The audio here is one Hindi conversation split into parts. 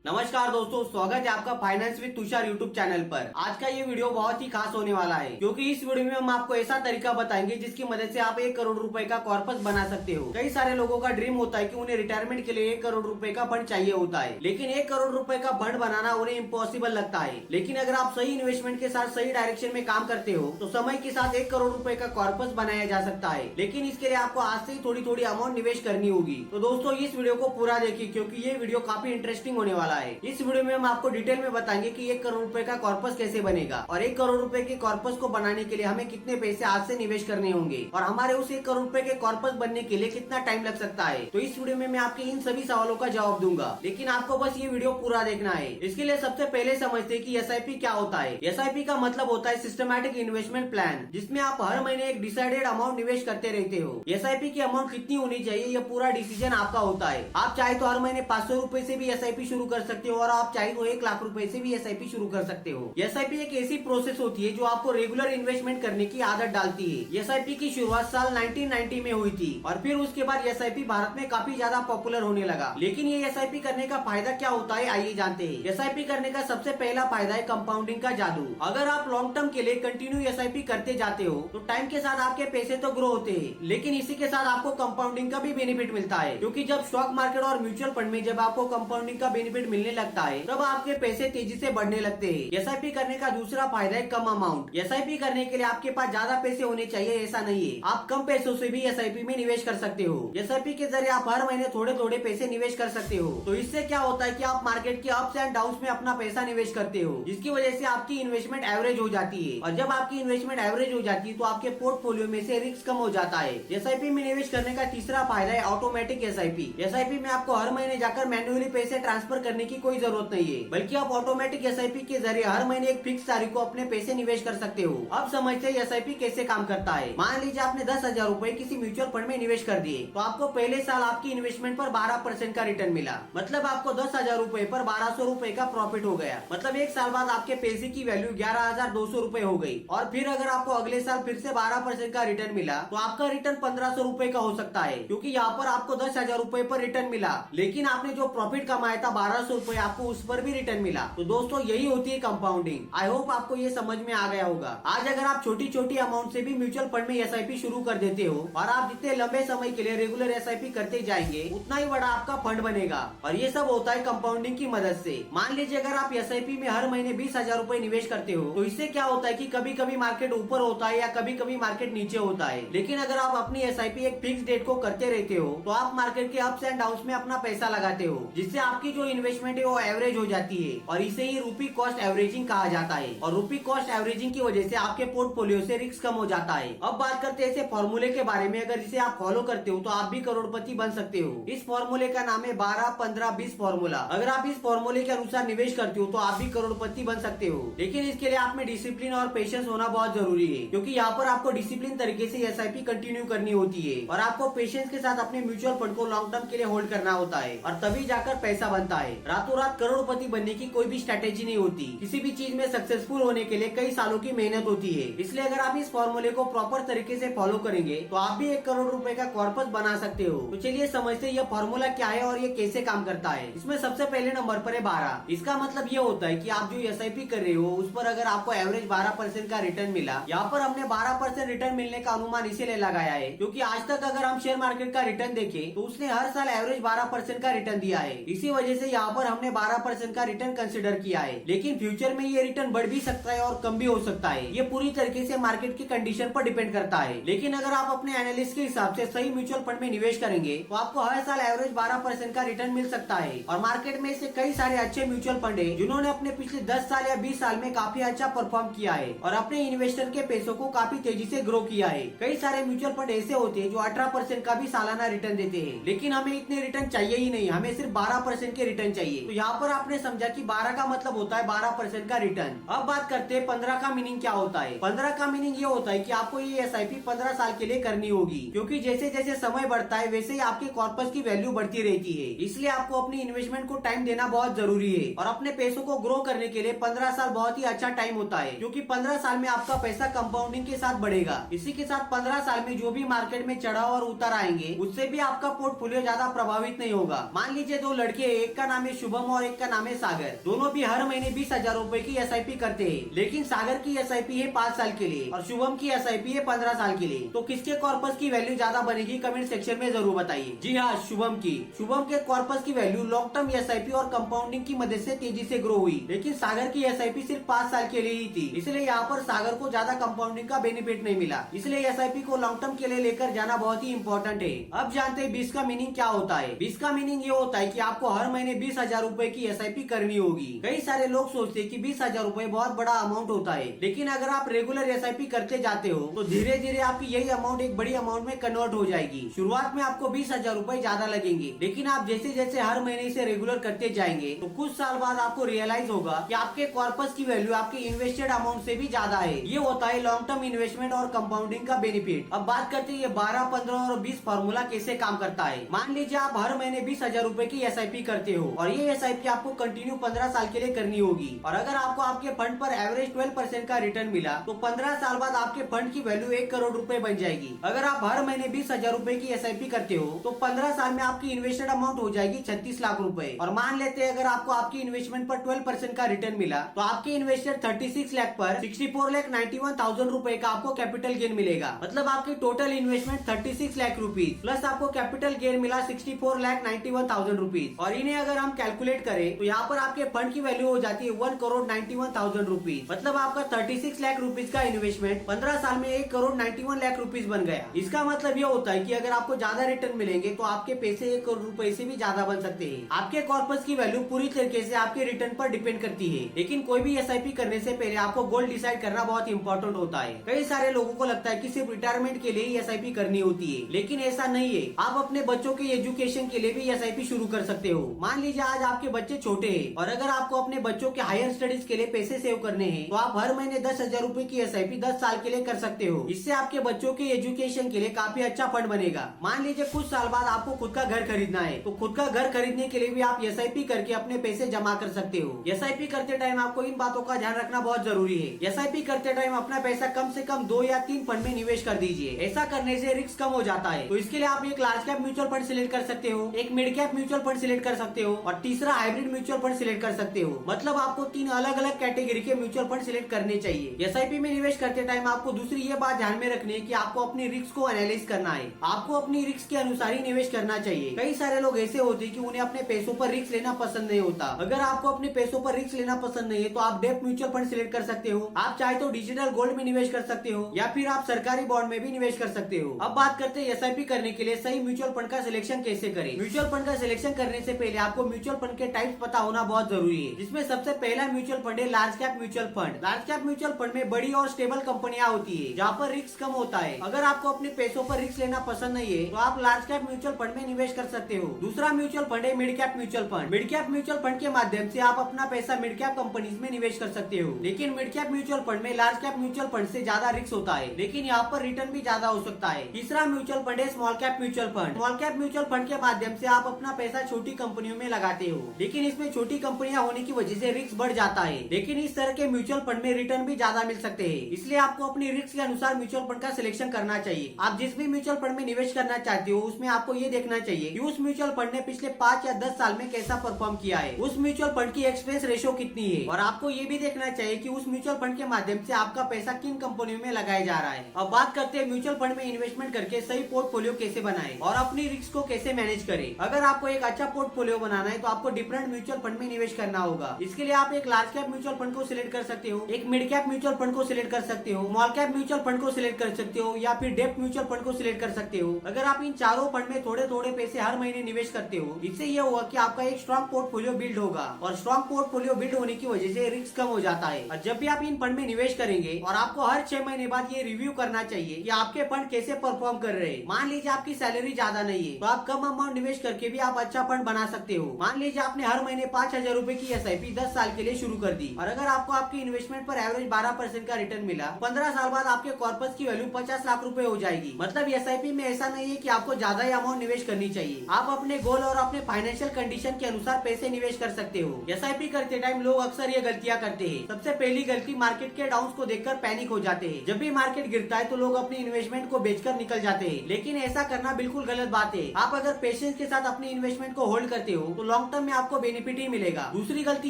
नमस्कार दोस्तों, स्वागत है आपका finance with Tushar YouTube channel पर। आज का ये वीडियो बहुत ही खास होने वाला है क्योंकि इस वीडियो में हम आपको ऐसा तरीका बताएंगे जिसकी मदद से आप 1 करोड़ रुपए का कॉर्पस बना सकते हो। कई सारे लोगों का ड्रीम होता है कि उन्हें रिटायरमेंट के लिए 1 करोड़ रुपए का फंड चाहिए होता है, लेकिन 1 करोड़ रुपए का फंड बनाना उन्हें इम्पॉसिबल लगता है। लेकिन अगर आप सही इन्वेस्टमेंट के साथ सही डायरेक्शन में काम करते हो तो समय के साथ 1 करोड़ रुपए का कॉर्पस बनाया जा सकता है। लेकिन इसके लिए आपको आज से ही थोड़ी थोड़ी अमाउंट निवेश करनी होगी। तो दोस्तों इस वीडियो को पूरा देखिए क्योंकि ये वीडियो काफी इंटरेस्टिंग होने वाला है। इस वीडियो में हम आपको डिटेल में बताएंगे कि 1 करोड़ रुपए का कॉर्पस कैसे बनेगा और 1 करोड़ रुपए के कॉर्पस को बनाने के लिए हमें कितने पैसे आज से निवेश करने होंगे और हमारे उस 1 करोड़ रुपए के कॉर्पस बनने के लिए कितना टाइम लग सकता है। तो इस वीडियो में मैं आपके इन सभी सवालों का जवाब दूंगा, लेकिन आपको बस ये वीडियो पूरा देखना है। इसके लिए सबसे पहले समझते हैं कि एसआईपी क्या होता है। एसआईपी का मतलब होता है सिस्टमैटिक इन्वेस्टमेंट प्लान, जिसमें आप हर महीने एक डिसाइडेड अमाउंट निवेश करते रहते हो। एसआईपी की अमाउंट कितनी होनी चाहिए यह पूरा डिसीजन आपका होता है। आप चाहे तो हर महीने 500 रुपए से भी एसआईपी शुरू कर सकते हो और आप चाहे तो 1 लाख रुपए से भी एसआईपी शुरू कर सकते हो। एसआईपी एक ऐसी प्रोसेस होती है जो आपको रेगुलर इन्वेस्टमेंट करने की आदत डालती है। एसआईपी की शुरुआत साल 1990 में हुई थी और फिर उसके बाद एसआईपी भारत में काफी ज्यादा पॉपुलर होने लगा। लेकिन ये एसआईपी करने का फायदा क्या होता है आइए जानते हैं। एसआईपी करने का सबसे पहला फायदा है कंपाउंडिंग का जादू। अगर आप लॉन्ग टर्म के लिए कंटिन्यू एसआईपी करते जाते हो तो टाइम के साथ आपके पैसे तो ग्रो होते हैं, लेकिन इसी के साथ आपको कंपाउंडिंग का भी बेनिफिट मिलता है। क्योंकि जब स्टॉक मार्केट और म्यूचुअल फंड में जब आपको कंपाउंडिंग का बेनिफिट मिलने लगता है तब आपके पैसे तेजी से बढ़ने लगते हैं। एसआईपी करने का दूसरा फायदा है कम अमाउंट। एसआईपी करने के लिए आपके पास ज्यादा पैसे होने चाहिए ऐसा नहीं है, आप कम पैसों से भी एसआईपी में निवेश कर सकते हो। एसआईपी के जरिए आप हर महीने थोड़े थोड़े पैसे निवेश कर सकते हो। तो इससे क्या होता है कि आप मार्केट के अप्स एंड डाउन्स में अपना पैसा निवेश करते हो, जिसकी वजह से आपकी इन्वेस्टमेंट एवरेज हो जाती है। और जब आपकी इन्वेस्टमेंट एवरेज हो जाती है तो आपके पोर्टफोलियो में से रिस्क कम हो जाता है। एसआईपी में निवेश करने का तीसरा फायदा है ऑटोमेटिक एसआईपी। एसआईपी में आपको हर महीने जाकर मैन्युअली पैसे ट्रांसफर करने की कोई जरूरत नहीं है, बल्कि आप ऑटोमेटिक एसआईपी के जरिए हर महीने एक फिक्स तारीख को अपने पैसे निवेश कर सकते हो। अब समझते हैं एसआईपी कैसे काम करता है। मान लीजिए आपने 10,000 रुपए किसी म्यूचुअल फंड में निवेश कर दिए, तो आपको पहले साल आपकी इन्वेस्टमेंट पर 12% का रिटर्न मिला। मतलब आपको 10,000 रुपए पर 1200 रुपए का प्रॉफिट हो गया। मतलब 1 साल बाद आपके पैसे की वैल्यू 11,200 रुपए हो गई। और फिर अगर आपको अगले साल फिर से 12% का रिटर्न मिला तो आपका रिटर्न 1,500 रुपए का हो सकता है, क्योंकि यहाँ पर आपको 10,000 रुपए पर रिटर्न मिला, लेकिन आपने जो प्रॉफिट कमाया था 1,200 रुपए आपको उस पर भी रिटर्न मिला। तो दोस्तों यही होती है कंपाउंडिंग। आई होप आपको ये समझ में आ गया होगा। आज अगर आप छोटी छोटी अमाउंट से भी म्यूचुअल फंड में एसआईपी शुरू कर देते हो और आप जितने लंबे समय के लिए रेगुलर एसआईपी करते जाएंगे उतना ही बड़ा आपका फंड बनेगा। और ये सब होता है कंपाउंडिंग की मदद से। मान लीजिए अगर आप एसआईपी में हर महीने 20,000 रुपए निवेश करते हो तो इससे क्या होता है कि कभी कभी मार्केट ऊपर होता है या कभी कभी मार्केट नीचे होता है। लेकिन अगर आप अपनी एसआईपी एक फिक्स डेट को करते रहते हो तो आप मार्केट के अप्स एंड डाउन्स में अपना पैसा लगाते हो, जिससे आपकी जो इन्वेस्टमेंट है वो एवरेज हो जाती है। और इसे ही रूपी कॉस्ट एवरेजिंग कहा जाता है। और रूपी कॉस्ट एवरेजिंग की वजह से आपके पोर्टफोलियो से रिस्क कम हो जाता है। अब बात करते हैं इसे फॉर्मूले के बारे में। अगर इसे आप फॉलो करते हो तो आप भी करोड़पति बन सकते हो। इस फॉर्मूले का नाम है 12-15-20 फॉर्मूला। अगर आप इस फॉर्मूले के अनुसार निवेश करते हो तो आप भी करोड़पति बन सकते हो, लेकिन इसके लिए आप में डिसिप्लिन और पेशेंस होना बहुत जरूरी है। क्योंकि यहाँ पर आपको डिसिप्लिन तरीके से एसआईपी कंटिन्यू करनी होती है और आपको पेशेंस के साथ अपने म्यूचुअल फंड को लॉन्ग टर्म के लिए होल्ड करना होता है, और तभी जाकर पैसा बनता है। रातों रात करोड़पति बनने की कोई भी स्ट्रेटेजी नहीं होती। किसी भी चीज में सक्सेसफुल होने के लिए कई सालों की मेहनत होती है। इसलिए अगर आप इस फॉर्मूले को प्रॉपर तरीके से फॉलो करेंगे तो आप भी 1 करोड़ रुपए का कॉर्पस बना सकते हो। तो चलिए समझते हैं ये फॉर्मूला क्या है और ये कैसे काम करता है। इसमें सबसे पहले नंबर पर है 12। इसका मतलब ये होता है कि आप जो एसआईपी कर रहे हो उस पर अगर आपको एवरेज 12% का रिटर्न मिला। यहाँ पर हमने 12% रिटर्न मिलने का अनुमान इसीलिए लगाया है क्योंकि आज तक अगर हम शेयर मार्केट का रिटर्न देखें तो उसने हर साल एवरेज 12% का रिटर्न दिया है। इसी वजह से यहाँ पर हमने 12% का रिटर्न कंसिडर किया है। लेकिन फ्यूचर में ये रिटर्न बढ़ भी सकता है और कम भी हो सकता है। ये पूरी तरीके से मार्केट की कंडीशन पर डिपेंड करता है। लेकिन अगर आप अपने एनालिस्ट के हिसाब से सही म्यूचुअल फंड में निवेश करेंगे तो आपको हर साल एवरेज 12% का रिटर्न मिल सकता है। और मार्केट में ऐसे कई सारे अच्छे म्यूचुअल फंड है जिन्होंने अपने पिछले 10 साल या 20 साल में काफी अच्छा परफॉर्म किया है और अपने इन्वेस्टर के पैसों को काफी तेजी से ग्रो किया है। कई सारे म्यूचुअल फंड ऐसे होते हैं जो 18% का भी सालाना रिटर्न देते हैं, लेकिन हमें इतने रिटर्न चाहिए ही नहीं, हमें सिर्फ 12% के रिटर्न चाहिए। तो यहाँ पर आपने समझा कि 12 का मतलब होता है 12% का रिटर्न। अब बात करते हैं 15 का मीनिंग क्या होता है। 15 का मीनिंग ये होता है कि आपको ये एसआईपी 15 साल के लिए करनी होगी, क्योंकि जैसे जैसे समय बढ़ता है वैसे ही आपके कॉर्पस की वैल्यू बढ़ती रहती है। इसलिए आपको अपनी इन्वेस्टमेंट को टाइम देना बहुत जरूरी है और अपने पैसों को ग्रो करने के लिए 15 साल बहुत ही अच्छा टाइम होता है, क्योंकि 15 साल में आपका पैसा कंपाउंडिंग के साथ बढ़ेगा। इसी के साथ 15 साल में जो भी मार्केट में चढ़ाव और उतार आएंगे उससे भी आपका पोर्टफोलियो ज्यादा प्रभावित नहीं होगा। मान लीजिए 2 लड़के, एक का नाम है है शुभम और एक का नाम है सागर। दोनों भी हर महीने 20,000 रूपए की SIP करते हैं, लेकिन सागर की SIP है 5 साल के लिए और शुभम की SIP है 15 साल के लिए। तो किसके कॉर्पस की वैल्यू ज्यादा बनेगी कमेंट सेक्शन में जरूर बताइए। जी हाँ, शुभम की। शुभम के कॉर्पस की वैल्यू लॉन्ग टर्म SIP और कंपाउंडिंग की मदद से तेजी से ग्रो हुई, लेकिन सागर की SIP सिर्फ 5 साल के लिए ही थी, इसलिए यहाँ पर सागर को ज्यादा कंपाउंडिंग का बेनिफिट नहीं मिला। इसलिए SIP को लॉन्ग टर्म के लिए लेकर जाना बहुत ही इंपॉर्टेंट है। अब जानते हैं 20 का मीनिंग क्या होता है। 20 का मीनिंग ये होता है कि आपको हर महीने 20,000 रूपए की SIP करनी होगी। कई सारे लोग सोचते हैं कि 20,000 रूपए बहुत बड़ा अमाउंट होता है, लेकिन अगर आप रेगुलर SIP करते जाते हो तो धीरे धीरे आपकी यही अमाउंट एक बड़ी अमाउंट में कन्वर्ट हो जाएगी। शुरुआत में आपको 20,000 रूपए ज्यादा लगेंगे, लेकिन आप जैसे जैसे हर महीने इसे रेगुलर करते जाएंगे तो कुछ साल बाद आपको रियलाइज होगा कि आपके कॉर्पस की वैल्यू आपके इन्वेस्टेड अमाउंट से भी ज्यादा है। ये होता है लॉन्ग टर्म इन्वेस्टमेंट और कंपाउंडिंग का बेनिफिट। अब बात करते हैं ये 12, 15 और 20 फॉर्मूला कैसे काम करता है। मान लीजिए आप हर महीने 20,000 रूपए की SIP करते हो और ये SIP आपको कंटिन्यू 15 साल के लिए करनी होगी, और अगर आपको आपके फंड पर एवरेज 12% का रिटर्न मिला तो 15 साल बाद आपके फंड की वैल्यू 1 करोड़ रूपए बन जाएगी। अगर आप हर महीने 20,000 रूपए की SIP करते हो तो 15 साल में आपकी इन्वेस्टेड अमाउंट हो जाएगी 36 लाख रूपए। और मान लेते हैं अगर आपको आपकी इन्वेस्टमेंट पर 12% का रिटर्न मिला तो आपके इन्वेस्टेड 36 लाख पर 64,91,000 रूपए का आपको कैपिटल गेन मिलेगा। मतलब आपकी total investment 36 lakh rupees plus आपको कैपिटल गेन मिला 64,91,000 रुपीज। और इन्हें अगर हम कैलकुलेट करें तो यहाँ पर आपके फंड की वैल्यू हो जाती है 1,91,000 रुपीज। मतलब आपका 36 लाख रुपीज का इन्वेस्टमेंट 15 साल में 1,91 लाख रुपीज बन गया। इसका मतलब ये होता है कि अगर आपको ज्यादा रिटर्न मिलेंगे तो आपके पैसे 1 करोड़ रुपए से भी ज्यादा बन सकते हैं। आपके कॉर्पस की वैल्यू पूरी तरीके से आपके रिटर्न पर डिपेंड करती है, लेकिन कोई भी SIP करने से पहले आपको गोल डिसाइड करना बहुत इंपॉर्टेंट होता है। कई सारे लोगों को लगता है कि सिर्फ रिटायरमेंट के लिए ही SIP करनी होती है, लेकिन ऐसा नहीं है। आप अपने बच्चों के एजुकेशन के लिए भी SIP शुरू कर सकते हो। मान लीजिए आज आपके बच्चे छोटे हैं और अगर आपको अपने बच्चों के हायर स्टडीज के लिए पैसे सेव करने हैं तो आप हर महीने 10,000 रूपए की SIP 10 साल के लिए कर सकते हो। इससे आपके बच्चों के एजुकेशन के लिए काफी अच्छा फंड बनेगा। मान लीजिए कुछ साल बाद आपको खुद का घर खरीदना है तो खुद का घर खरीदने के लिए भी आप SIP करके अपने पैसे जमा कर सकते हो। SIP करते टाइम आपको इन बातों का ध्यान रखना बहुत जरूरी है। SIP करते टाइम अपना पैसा कम से कम 2 या 3 फंड में निवेश कर दीजिए। ऐसा करने से रिस्क कम हो जाता है। तो इसके लिए आप एक large cap mutual fund select कर सकते हो, एक mid cap mutual fund select कर सकते हो और तीसरा हाइब्रिड म्यूचुअल फंड सिलेक्ट कर सकते हो। मतलब आपको 3 अलग अलग कैटेगरी के म्यूचुअल फंड सिलेक्ट करने चाहिए। SIP में निवेश करते टाइम आपको दूसरी ये बात ध्यान में रखनी है कि आपको अपनी रिस्क को एनालाइज करना है। आपको अपनी रिस्क के अनुसार ही निवेश करना चाहिए। कई सारे लोग ऐसे होते हैं कि उन्हें अपने पैसों पर रिस्क लेना पसंद नहीं होता। अगर आपको अपने पैसों पर रिस्क लेना पसंद नहीं है तो आप डेब्ट म्यूचुअल फंड सिलेक्ट कर सकते हो। आप चाहे तो डिजिटल गोल्ड में निवेश कर सकते हो या फिर आप सरकारी बॉन्ड में भी निवेश कर सकते हो। अब बात करते हैं SIP करने के लिए सही म्यूचुअल फंड का सिलेक्शन कैसे करें। म्यूचुअल फंड का सिलेक्शन करने से पहले आपको म्यूचुअल फंड के टाइप्स पता होना बहुत जरूरी है, जिसमें सबसे पहला म्यूचुअल फंड है large cap mutual fund. Large cap mutual fund में बड़ी और स्टेबल कंपनियां होती है जहाँ पर रिस्क कम होता है। अगर आपको अपने पैसों पर रिस्क लेना पसंद नहीं है तो आप लार्ज कैप म्यूचुअल फंड में निवेश कर सकते हो। दूसरा म्यूचुअल फंड है mid cap mutual fund. Mid cap mutual fund के माध्यम से आप अपना पैसा मिड कैप कंपनीज में निवेश कर सकते हो, लेकिन मिड कैप म्यूचुअल फंड में लार्ज कैप म्यूचुअल फंड से ज्यादा रिस्क होता है, लेकिन यहाँ पर रिटर्न भी ज्यादा हो सकता है। तीसरा म्यूचुअल फंड है small cap mutual fund. Small cap mutual fund के माध्यम से आप अपना पैसा छोटी कंपनियों में लगाते हो, लेकिन इसमें छोटी कंपनियां होने की वजह से रिस्क बढ़ जाता है, लेकिन इस तरह के म्यूचुअल फंड में रिटर्न भी ज्यादा मिल सकते हैं। इसलिए आपको अपनी रिस्क के अनुसार म्यूचुअल फंड का सिलेक्शन करना चाहिए। आप जिस भी म्यूचुअल फंड में निवेश करना चाहते हो उसमें आपको ये देखना चाहिए कि उस म्यूचुअल फंड ने पिछले 5 या 10 साल में कैसा परफॉर्म किया है, उस म्यूचुअल फंड की एक्सपेंस रेशियो कितनी है, और आपको ये भी देखना चाहिए कि उस म्यूचुअल फंड के माध्यम से आपका पैसा किन कंपनियों में लगाया जा रहा है। अब बात करते हैं म्यूचुअल फंड में इन्वेस्टमेंट करके सही पोर्टफोलियो कैसे बनाएं और अपनी रिस्क को कैसे मैनेज करें। अगर आपको एक अच्छा पोर्टफोलियो बनाना है तो आपको डिफरेंट म्यूचुअल फंड में निवेश करना होगा। इसके लिए आप एक लार्ज कैप म्यूचुअल फंड को सिलेक्ट कर सकते हो, एक मिड कैप म्यूचुअल फंड को सिलेक्ट कर सकते हो, स्मॉल कैप म्यूचुअल फंड को सिलेक्ट कर सकते हो या फिर डेब्ट म्यूचुअल फंड को सिलेक्ट कर सकते हो। अगर आप इन चारों फंड में थोड़े थोड़े पैसे हर महीने निवेश करते हो, इससे यह होगा कि आपका एक स्ट्रॉन्ग पोर्टफोलियो बिल्ड होगा, और स्ट्रॉन्ग पोर्टफोलियो बिल्ड होने की वजह से रिस्क कम हो जाता है। और जब भी आप इन फंड में निवेश करेंगे और आपको हर 6 महीने बाद ये रिव्यू करना चाहिए कि आपके फंड कैसे परफॉर्म कर रहे हैं। मान लीजिए आपकी सैलरी ज्यादा नहीं है तो आप कम अमाउंट निवेश करके भी आप अच्छा फंड बना सकते हो। मान लीजिए आपने हर महीने 5,000 रूपए की SIP 10 साल के लिए शुरू कर दी, और अगर आपको आपकी इन्वेस्टमेंट पर एवरेज 12% का रिटर्न मिला, 15 साल बाद आपके कॉर्पस की वैल्यू 50 लाख रुपए हो जाएगी। मतलब SIP में ऐसा नहीं है कि आपको ज्यादा ही अमाउंट निवेश करनी चाहिए। आप अपने गोल और अपने फाइनेंशियल कंडीशन के अनुसार पैसे निवेश कर सकते हो। SIP करते टाइम लोग अक्सर ये गलतियां करते हैं। सबसे पहली गलती, मार्केट के डाउन को देखकर पैनिक हो जाते हैं। जब भी मार्केट गिरता है तो लोग अपनी इन्वेस्टमेंट को बेचकर निकल जाते हैं, लेकिन ऐसा करना बिल्कुल गलत बात है। आप अगर पेशेंस के साथ अपनी इन्वेस्टमेंट को होल्ड करते हो तो लॉन्ग लॉन्ग टर्म में आपको बेनिफिट ही मिलेगा। दूसरी गलती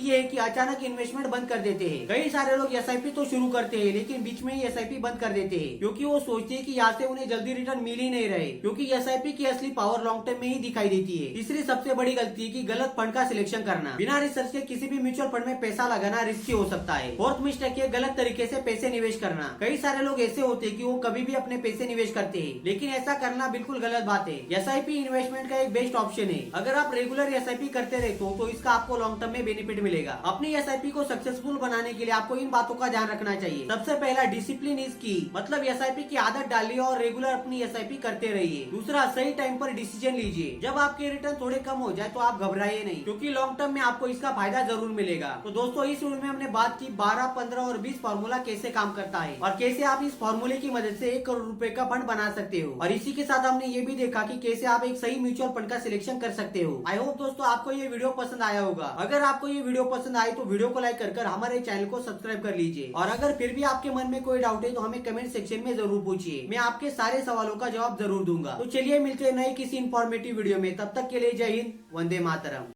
ये है कि अचानक इन्वेस्टमेंट बंद कर देते हैं। कई सारे लोग एसआईपी तो शुरू करते हैं लेकिन बीच में ही एसआईपी बंद कर देते हैं, क्योंकि वो सोचते हैं कि यहाँ से उन्हें जल्दी रिटर्न मिल ही नहीं रहे, क्योंकि एसआईपी की असली पावर लॉन्ग टर्म में ही दिखाई देती है। तीसरी सबसे बड़ी गलती है कि गलत फंड का सिलेक्शन करना। बिना रिसर्च के किसी भी म्यूचुअल फंड में पैसा लगाना रिस्की हो सकता है। फोर्थ मिस्टेक है गलत तरीके से पैसे निवेश करना। कई सारे लोग ऐसे होते हैं कि वो कभी भी अपने पैसे निवेश करते हैं, लेकिन ऐसा करना बिल्कुल गलत बात है। एसआईपी इन्वेस्टमेंट का एक बेस्ट ऑप्शन है। अगर आप रेगुलर एसआईपी करते रहते हो तो इसका आपको लॉन्ग टर्म में बेनिफिट मिलेगा। अपनी एसआईपी को सक्सेसफुल बनाने के लिए आपको इन बातों का ध्यान रखना चाहिए। सबसे पहला, डिसिप्लिन इज की, मतलब एसआईपी की आदत डालिए और रेगुलर अपनी एसआईपी करते रहिए। दूसरा, सही टाइम पर डिसीजन लीजिए। जब आपके रिटर्न थोड़े कम हो जाए तो आप घबराइए नहीं, क्योंकि लॉन्ग टर्म में आपको इसका फायदा जरूर मिलेगा। तो दोस्तों, इस वीडियो में हमने बात की 12, 15 और 20 फार्मूला कैसे काम करता है और कैसे आप इस फार्मूले की मदद से 1 करोड़ रुपए का फंड बना सकते हो। और इसी के साथ हमने ये भी देखा कि कैसे आप एक सही म्यूचुअल फंड का सिलेक्शन कर सकते हो। आई होप दोस्तों आपको ये वीडियो पसंद आया होगा। अगर आपको ये वीडियो पसंद आई तो वीडियो को लाइक कर हमारे चैनल को सब्सक्राइब कर लीजिए। और अगर फिर भी आपके मन में कोई डाउट है तो हमें कमेंट सेक्शन में जरूर पूछिए, मैं आपके सारे सवालों का जवाब जरूर दूंगा। तो चलिए मिलते हैं नए किसी इंफॉर्मेटिव वीडियो में, तब तक के लिए जय हिंद, वंदे मातरम।